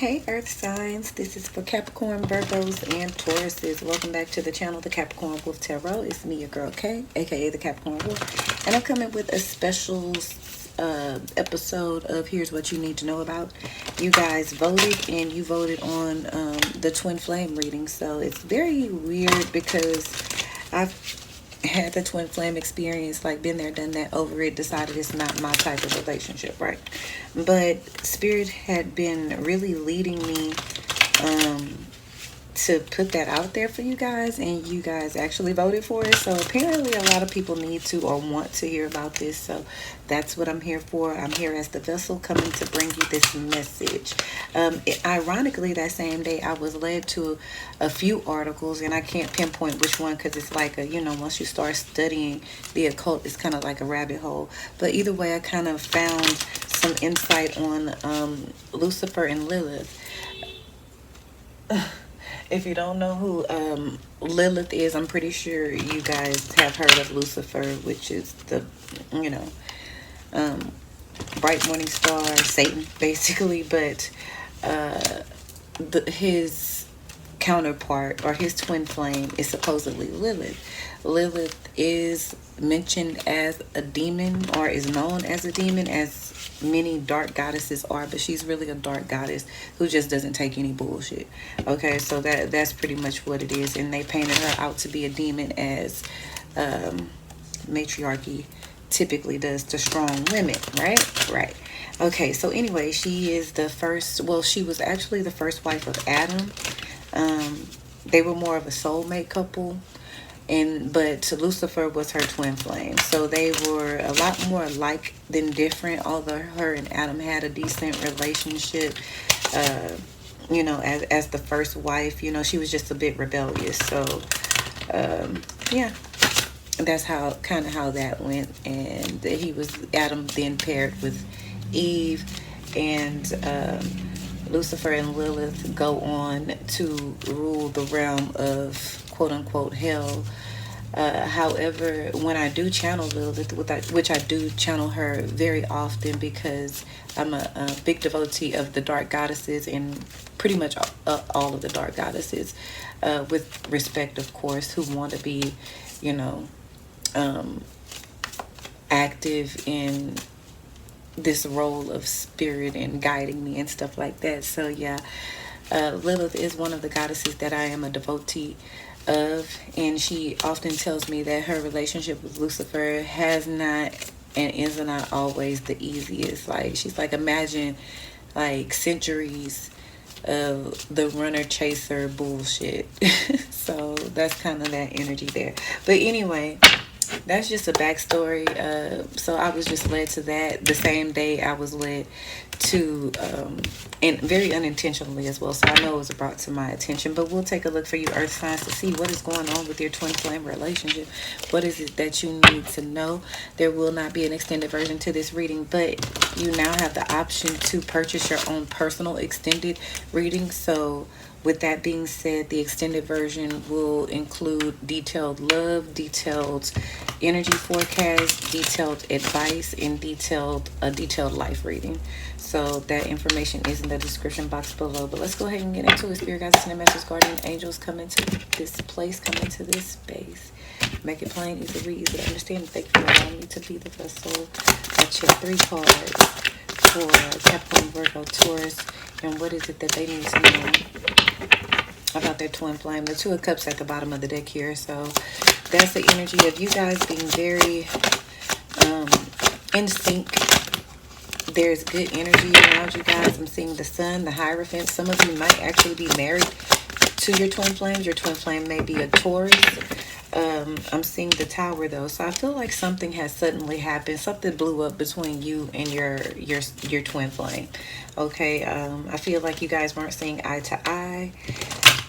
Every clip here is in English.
Hey Earth signs, this is for Capricorn, Virgos, and Tauruses. Welcome back to the channel, the Capricorn Wolf Tarot. It's me, your girl Kay, aka the Capricorn Wolf, and I'm coming with a special episode of Here's What You Need to Know About. You guys voted, and you voted on the Twin Flame reading, so it's very weird because I've had the twin flame experience, like been there, done that, over it, decided it's not my type of relationship, right? But Spirit had been really leading me to put that out there for you guys, and you guys actually voted for it. So apparently a lot of people need to or want to hear about this, so that's what I'm here for. I'm here as the vessel coming to bring you this message. Ironically, that same day I was led to a few articles, and I can't pinpoint which one because it's like a, once you start studying the occult, it's kind of like a rabbit hole. But either way, I kind of found some insight on Lucifer and Lilith. If you don't know who Lilith is, I'm pretty sure you guys have heard of Lucifer, which is the, bright morning star, Satan, basically. But his counterpart, or his twin flame, is supposedly Lilith. Lilith is mentioned as a demon, or is known as a demon, as many dark goddesses are, but she's really a dark goddess who just doesn't take any bullshit. Okay, so that's pretty much what it is. And they painted her out to be a demon, as matriarchy typically does to strong women, right? Okay, so anyway, she is the first, well, she was actually the first wife of Adam. They were more of a soulmate couple, but Lucifer was her twin flame. So they were a lot more alike than different, although her and Adam had a decent relationship. As the first wife, she was just a bit rebellious. So yeah, that's how that went. And Adam then paired with Eve, and Lucifer and Lilith go on to rule the realm of quote-unquote hell. However, when I do channel Lilith, which I do channel her very often because I'm a big devotee of the dark goddesses, and pretty much all of the dark goddesses, with respect, of course, who want to be, active in this role of spirit and guiding me and stuff like that. So yeah, Lilith is one of the goddesses that I am a devotee of, and she often tells me that her relationship with Lucifer has not and is not always the easiest. Like, she's like, imagine like centuries of the runner chaser bullshit. So that's kind of that energy there. But anyway, that's just a backstory. So I was just led to that. The same day I was led to, and very unintentionally as well, so I know it was brought to my attention. But we'll take a look for you earth signs to see what is going on with your twin flame relationship. What is it that you need to know? There will not be an extended version to this reading, but you now have the option to purchase your own personal extended reading. So with that being said, the extended version will include detailed love, detailed energy forecast, detailed advice, and a detailed life reading. So that information is in the description box below. But let's go ahead and get into it. Spirit guides, and masters, guardian angels, come into this place, come into this space. Make it plain, easy to read, easy to understand. Thank you for allowing me to be the vessel. I check 3 cards for Capricorn, Virgo, Taurus, and what is it that they need to know about their twin flame. The 2 of Cups at the bottom of the deck here. So that's the energy of you guys being very in sync. There's good energy around you guys. I'm seeing the Sun, the Hierophant. Some of you might actually be married to your twin flames. Your twin flame may be a Taurus. I'm seeing the Tower though, so I feel like something has suddenly happened. Something blew up between you and your twin flame. Okay, I feel like you guys weren't seeing eye to eye.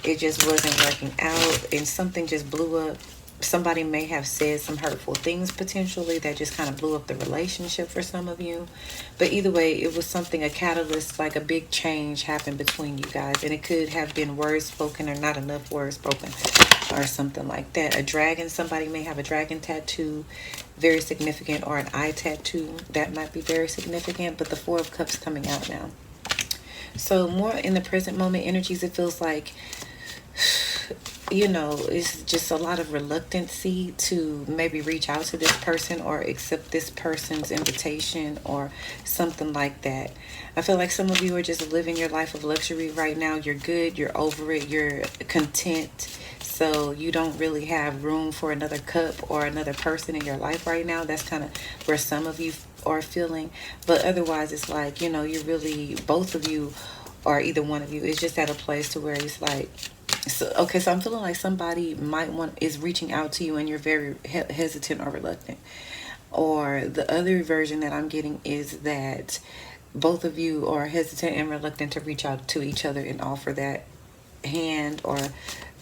It just wasn't working out, and something just blew up. Somebody may have said some hurtful things potentially that just kind of blew up the relationship for some of you. But either way, it was something, a catalyst, like a big change happened between you guys. And it could have been words spoken or not enough words spoken or something like that. A dragon, somebody may have a dragon tattoo, very significant, or an eye tattoo that might be very significant. But the 4 of Cups coming out now. So more in the present moment energies, it feels like, it's just a lot of reluctancy to maybe reach out to this person or accept this person's invitation or something like that. I feel like some of you are just living your life of luxury right now. You're good, you're over it, you're content. So you don't really have room for another cup or another person in your life right now. That's kind of where some of you are feeling. But otherwise, it's like, you're really, both of you, or either one of you, is just at a place to where it's like, so okay, so I'm feeling like somebody might want is reaching out to you and you're very hesitant or reluctant. Or the other version that I'm getting is that both of you are hesitant and reluctant to reach out to each other and offer that hand or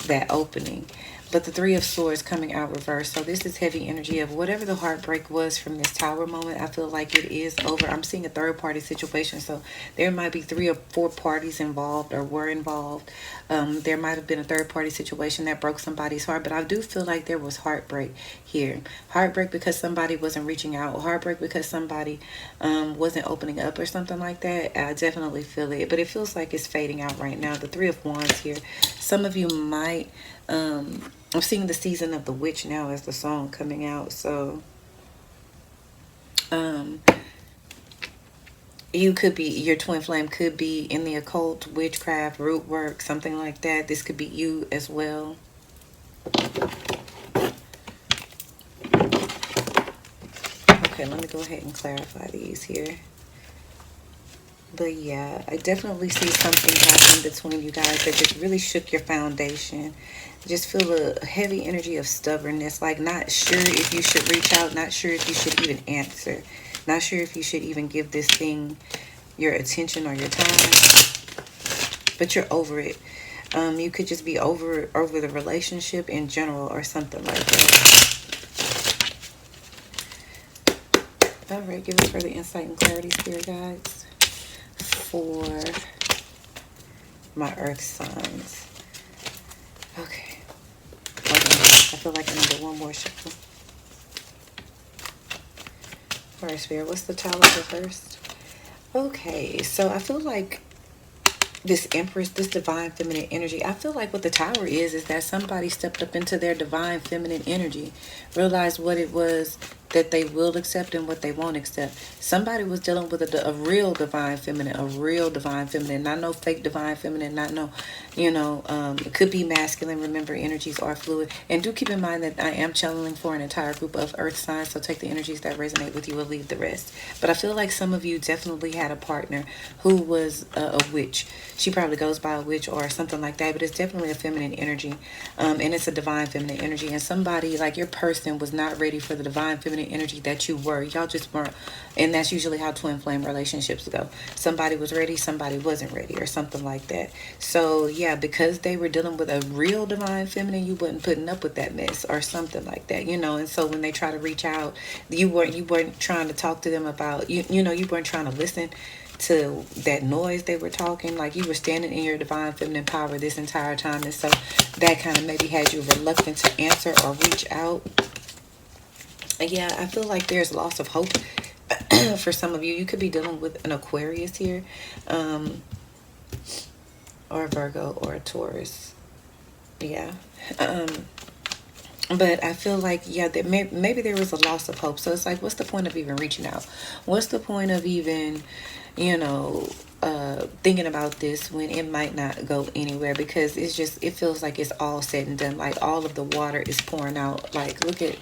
that opening. But the Three of Swords coming out reversed. So this is heavy energy of whatever the heartbreak was from this Tower moment. I feel like it is over. I'm seeing a third party situation. So there might be 3 or 4 parties involved or were involved. There might have been a third party situation that broke somebody's heart. But I do feel like there was heartbreak here. Heartbreak because somebody wasn't reaching out. Heartbreak because somebody wasn't opening up or something like that. I definitely feel it. But it feels like it's fading out right now. The Three of Wands here. Some of you might... I'm seeing the season of the witch now as the song coming out. So you could be, your twin flame could be in the occult, witchcraft, root work, something like that. This could be you as well. Okay, let me go ahead and clarify these here. But yeah, I definitely see something happening between you guys that just really shook your foundation. Just feel a heavy energy of stubbornness, like not sure if you should reach out, not sure if you should even answer, not sure if you should even give this thing your attention or your time, but you're over it. You could just be over the relationship in general or something like that. All right, give us further insight and clarity, spirit guides, for my earth signs. Okay. I feel like I need one more shuffle. All right, spirit, what's the Tower reversed? Okay, so I feel like this Empress, this divine feminine energy, I feel like what the Tower is that somebody stepped up into their divine feminine energy, realized what it was that they will accept and what they won't accept. Somebody was dealing with a real divine feminine, not no fake divine feminine, not no, it could be masculine. Remember, energies are fluid. And do keep in mind that I am channeling for an entire group of earth signs, so take the energies that resonate with you and leave the rest. But I feel like some of you definitely had a partner who was a witch. She probably goes by a witch or something like that, but it's definitely a feminine energy. And it's a divine feminine energy. And somebody, like your person, was not ready for the divine feminine energy that you were. Y'all just weren't. And that's usually how twin flame relationships go. Somebody was ready, somebody wasn't ready, or something like that. So yeah, because they were dealing with a real divine feminine, you wasn't putting up with that mess or something like that, and so when they try to reach out, you weren't trying to talk to them about, you weren't trying to listen to that noise they were talking. Like, you were standing in your divine feminine power this entire time. And so that kind of maybe had you reluctant to answer or reach out. Yeah, I feel like there's loss of hope for some of you. You could be dealing with an Aquarius here, or a Virgo, or a Taurus. Yeah. But I feel like, yeah, that maybe there was a loss of hope. So it's like, what's the point of even reaching out? What's the point of even, thinking about this when it might not go anywhere? Because it feels like it's all said and done. Like, all of the water is pouring out. Like, look at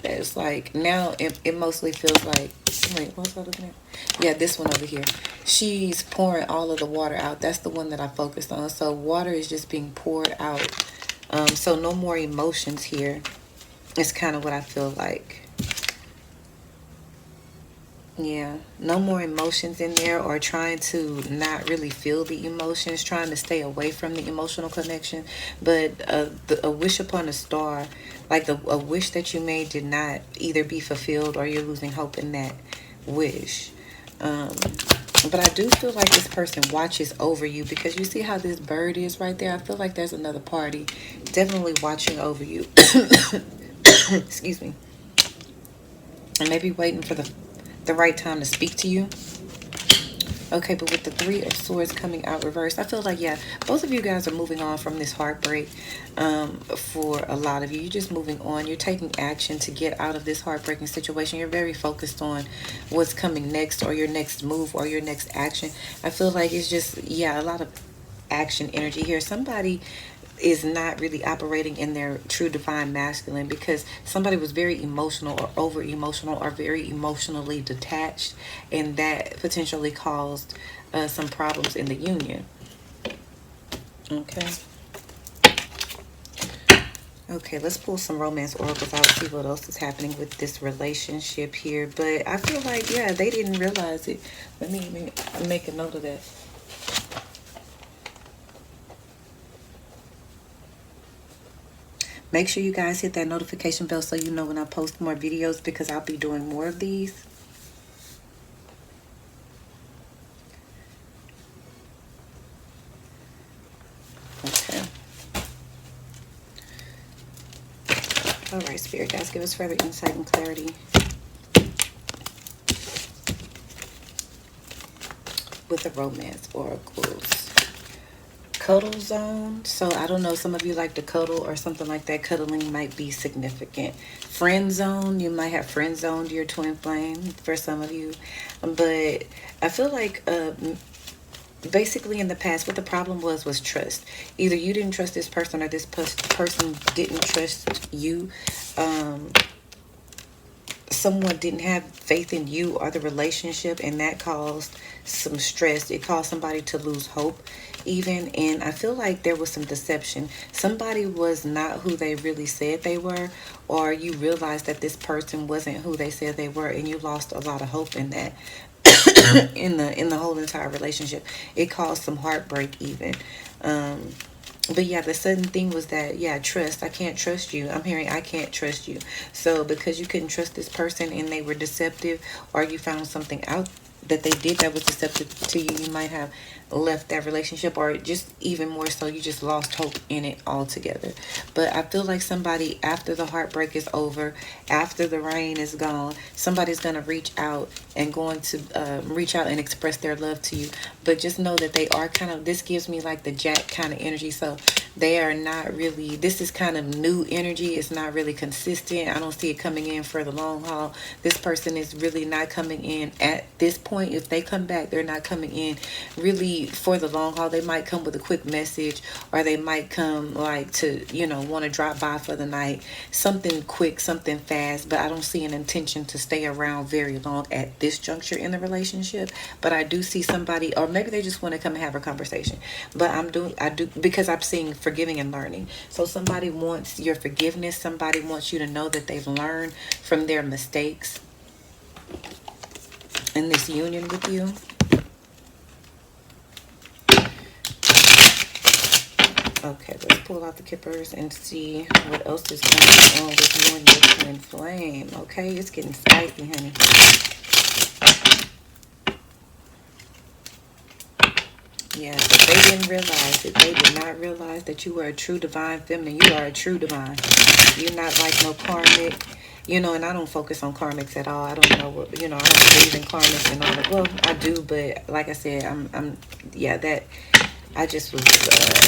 this. Like, now it mostly feels like, wait, what was I looking at? Yeah, this one over here. She's pouring all of the water out. That's the one that I focused on. So water is just being poured out. So no more emotions here. It's kind of what I feel like. Yeah, no more emotions in there, or trying to not really feel the emotions, trying to stay away from the emotional connection. But a wish upon a star, like a wish that you made did not either be fulfilled, or you're losing hope in that wish. But I do feel like this person watches over you, because you see how this bird is right there? I feel like there's another party definitely watching over you. Excuse me. And maybe waiting for the right time to speak to you. Okay, but with the Three of Swords coming out reversed, I feel like, yeah, both of you guys are moving on from this heartbreak. For a lot of you, you're just moving on. You're taking action to get out of this heartbreaking situation. You're very focused on what's coming next, or your next move, or your next action. I feel like it's just, yeah, a lot of action energy here. Somebody is not really operating in their true divine masculine, because somebody was very emotional or over emotional or very emotionally detached, and that potentially caused some problems in the union. Okay. Okay, let's pull some romance oracles out, see what else is happening with this relationship here. But I feel like, yeah, they didn't realize it. Let me make a note of that. Make sure you guys hit that notification bell so you know when I post more videos, because I'll be doing more of these. Okay. All right, Spirit guys, give us further insight and clarity with the romance oracles. Cuddle zone. So I don't know, some of you like to cuddle or something like that. Cuddling might be significant. Friend zone. You might have friend zoned your twin flame for some of you. But I feel like basically in the past, what the problem was trust. Either you didn't trust this person, or this person didn't trust you. Someone didn't have faith in you or the relationship, and that caused some stress. It caused somebody to lose hope even. And I feel like there was some deception. Somebody was not who they really said they were, or you realized that this person wasn't who they said they were, and you lost a lot of hope in that. In the whole entire relationship, it caused some heartbreak even. But yeah, the sudden thing was that, yeah, trust. I can't trust you. I'm hearing I can't trust you. So because you couldn't trust this person and they were deceptive, or you found something out that they did that was deceptive to you, you might have left that relationship, or just even more so, you just lost hope in it altogether. But I feel like somebody, after the heartbreak is over, after the rain is gone, somebody's going to reach out and going to reach out and express their love to you. But just know that they are kind of, this gives me like the Jack kind of energy. So they are not really, this is kind of new energy. It's not really consistent. I don't see it coming in for the long haul. This person is really not coming in at this point. If they come back, they're not coming in really for the long haul. They might come with a quick message, or they might come like to, you know, want to drop by for the night. Something quick, something fast. But I don't see an intention to stay around very long at this juncture in the relationship. But I do see somebody, or maybe they just want to come and have a conversation. But I do, because I'm seeing forgiving and learning. So somebody wants your forgiveness. Somebody wants you to know that they've learned from their mistakes in this union with you. Okay, let's pull out the Kippers and see what else is going on with you and your twin flame. Okay, it's getting spicy, honey. Yeah, if they didn't realize it, they did not realize that you were a true divine feminine. You are a true divine. You're not like no karmic. You know, and I don't focus on karmics at all. I don't know what, you know, I don't believe in karmics and all that. Well, I do, but like I said, yeah, that, I just was,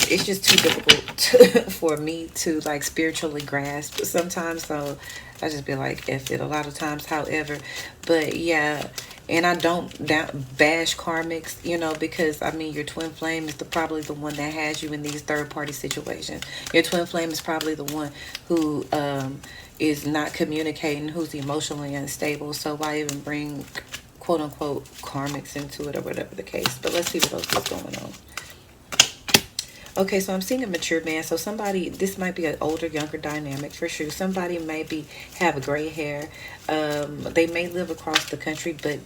it's just too difficult for me to like spiritually grasp sometimes. So I just be like, F it a lot of times, however. But yeah, and I don't bash karmics, you know, because I mean, your twin flame is probably the one that has you in these third party situations. Your twin flame is probably the one who is not communicating, who's emotionally unstable. So why even bring quote unquote karmics into it, or whatever the case. But let's see what else is going on. Okay, so I'm seeing a mature man. So somebody, this might be an older, younger dynamic for sure. Somebody maybe have gray hair. They may live across the country, but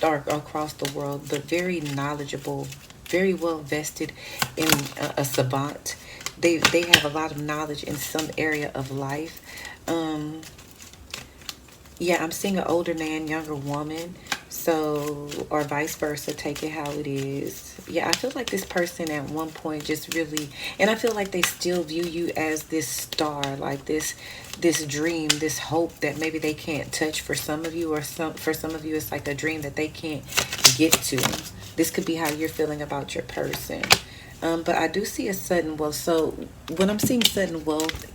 or across the world, but very knowledgeable, very well vested in a savant. They have a lot of knowledge in some area of life. Yeah, I'm seeing an older man, younger woman. So, or vice versa, take it how it is. Yeah, I feel like this person at one point just really, and I feel like they still view you as this star, like this dream, this hope that maybe they can't touch for some of you, or for some of you it's like a dream that they can't get to. This could be how you're feeling about your person. But I do see a sudden wealth. So when I'm seeing sudden wealth,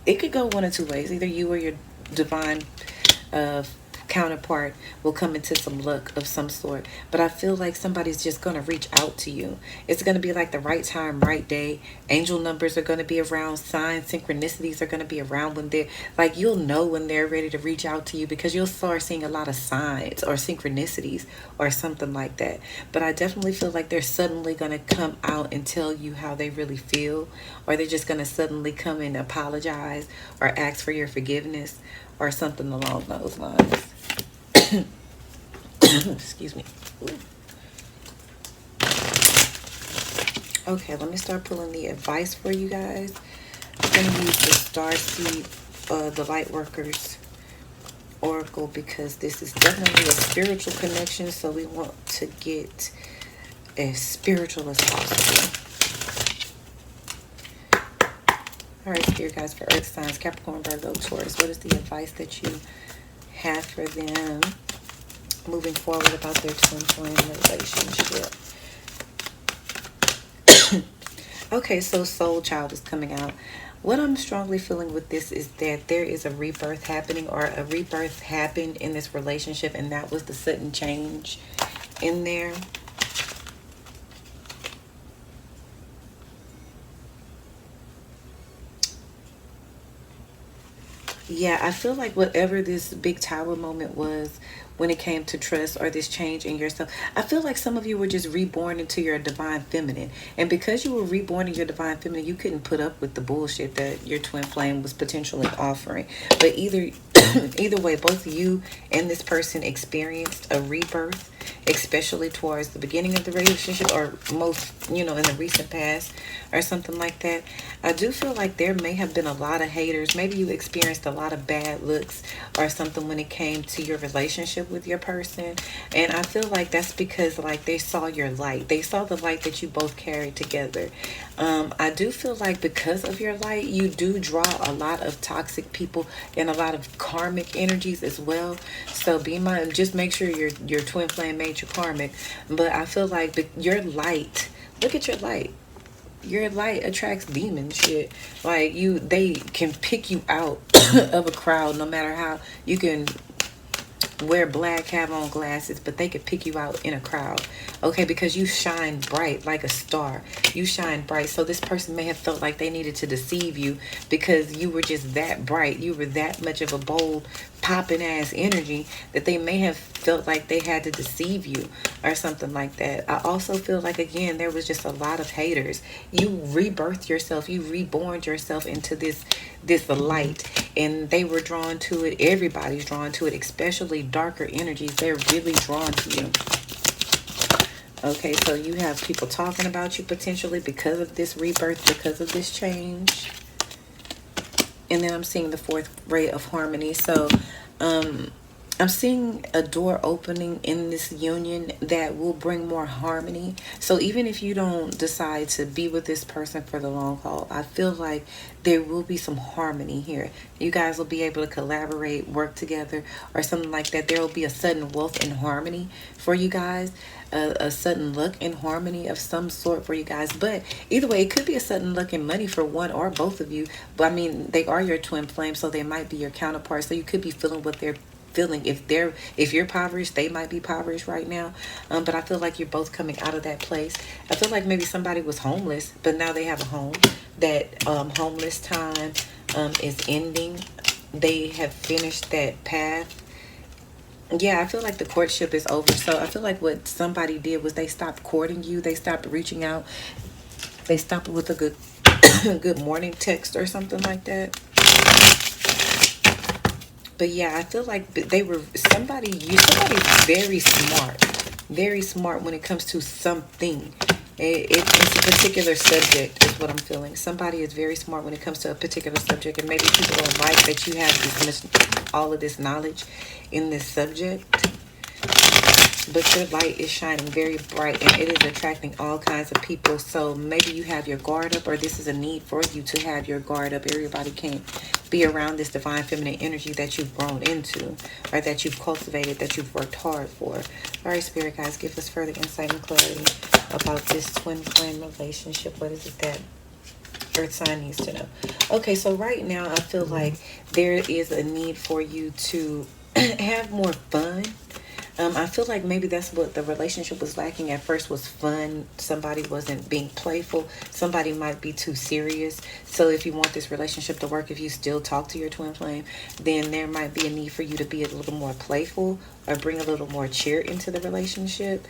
it could go one of two ways. Either you or your divine uh, counterpart will come into some luck of some sort, but I feel like somebody's just going to reach out to you. It's going to be like the right time, right day. Angel numbers are going to be around, signs, synchronicities are going to be around when they're like, you'll know when they're ready to reach out to you, because you'll start seeing a lot of signs or synchronicities or something like that. But I definitely feel like they're suddenly going to come out and tell you how they really feel, or they're just going to suddenly come and apologize or ask for your forgiveness or something along those lines. Excuse me. Ooh. Okay, let me start pulling the advice for you guys. I'm going to use the Starseed, the Lightworkers Oracle, because this is definitely a spiritual connection, so we want to get as spiritual as possible. All right, here, guys, for Earth signs, Capricorn, Virgo, Taurus, what is the advice that you have for them moving forward about their twin flame relationship? Okay, so Soul Child is coming out. What I'm strongly feeling with this is that there is a rebirth happening, or a rebirth happened in this relationship, and that was the sudden change in there. Yeah, I feel like whatever this big tower moment was when it came to trust, or this change in yourself, I feel like some of you were just reborn into your divine feminine. And because you were reborn in your divine feminine, you couldn't put up with the bullshit that your twin flame was potentially offering. But either way, both you and this person experienced a rebirth, especially towards the beginning of the relationship, or most, in the recent past or something like that. I do feel like there may have been a lot of haters. Maybe you experienced a lot of bad looks or something when it came to your relationship with your person. And I feel like that's because, like, they saw your light. They saw the light that you both carried together. I do feel like because of your light, you do draw a lot of toxic people and a lot of karmic energies as well. So be mindful. Just make sure your twin flame made you karmic. But I feel like your light, look at your light. Your light attracts demons, shit. Like, they can pick you out of a crowd, no matter how you can wear black, have on glasses, but they could pick you out in a crowd. Okay, because you shine bright like a star. You shine bright. So this person may have felt like they needed to deceive you because you were just that bright. You were that much of a bold, popping ass energy that they may have felt like they had to deceive you or something like that. I also feel like, again, there was just a lot of haters. You rebirthed yourself. You reborn yourself into this light, and they were drawn to it. Everybody's drawn to it, especially darker energies. They're really drawn to you. Okay, so you have people talking about you potentially because of this rebirth, because of this change. And then I'm seeing the fourth ray of harmony. So I'm seeing a door opening in this union that will bring more harmony. So even if you don't decide to be with this person for the long haul, I feel like there will be some harmony here. You guys will be able to collaborate, work together, or something like that. There will be a sudden wealth and harmony for you guys. A sudden luck and harmony of some sort for you guys. But either way, it could be a sudden luck and money for one or both of you. But I mean, they are your twin flames, so they might be your counterparts. So you could be feeling what they're feeling. If you're impoverished, they might be impoverished right now. But I feel like you're both coming out of that place. I feel like maybe somebody was homeless, but now they have a home. That homeless time is ending. They have finished that path. Yeah, I feel like the courtship is over. So I feel like what somebody did was they stopped courting you. They stopped reaching out. They stopped with a good good morning text or something like that. But yeah, I feel like somebody's very smart when it comes to something. It's a particular subject is what I'm feeling. Somebody is very smart when it comes to a particular subject, and maybe people don't like that you have all of this knowledge in this subject. But your light is shining very bright and it is attracting all kinds of people. So maybe you have your guard up, or this is a need for you to have your guard up. Everybody can't be around this divine feminine energy that you've grown into, or that you've cultivated, that you've worked hard for. All right, Spirit guys, give us further insight and clarity about this twin flame relationship. What is it that Earth sign needs to know? Okay, so right now I feel like there is a need for you to have more fun. I feel like maybe that's what the relationship was lacking at first, was fun. Somebody wasn't being playful. Somebody might be too serious. So if you want this relationship to work, if you still talk to your twin flame, then there might be a need for you to be a little more playful or bring a little more cheer into the relationship.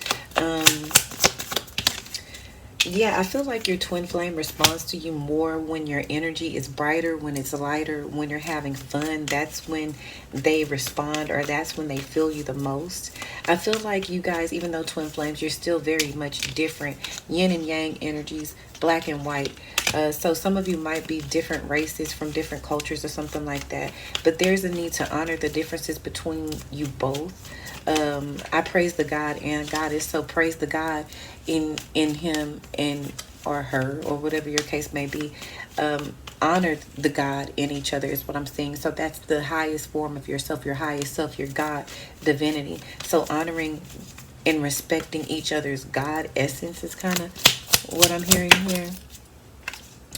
Yeah, I feel like your twin flame responds to you more when your energy is brighter, when it's lighter, when you're having fun. That's when they respond, or that's when they feel you the most. I feel like you guys, even though twin flames, you're still very much different. Yin and yang energies, black and white. So some of you might be different races from different cultures or something like that. But there's a need to honor the differences between you both. I praise the God and Goddess. So praise the God in him and or her, or whatever your case may be. Honor the God in each other is what I'm saying. So that's the highest form of yourself, your highest self, your God divinity. So honoring and respecting each other's God essence is kind of what I'm hearing here.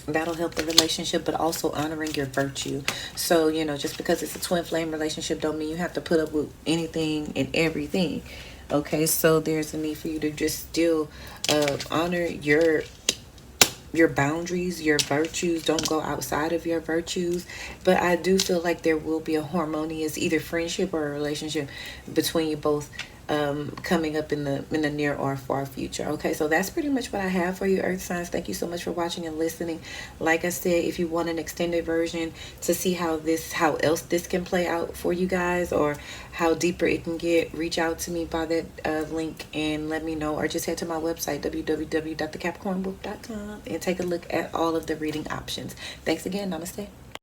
That'll help the relationship, but also honoring your virtue. So, you know, just because it's a twin flame relationship don't mean you have to put up with anything and everything. Okay, so there's a need for you to just still honor your boundaries, your virtues. Don't go outside of your virtues. But I do feel like there will be a harmonious either friendship or a relationship between you both, coming up in the near or far future. Okay, so that's pretty much what I have for you, Earth signs. Thank you so much for watching and listening. Like I said, if you want an extended version to see how else this can play out for you guys, or how deeper it can get, reach out to me by that link and let me know, or just head to my website www.thecapricornbook.com and take a look at all of the reading options. Thanks again. Namaste.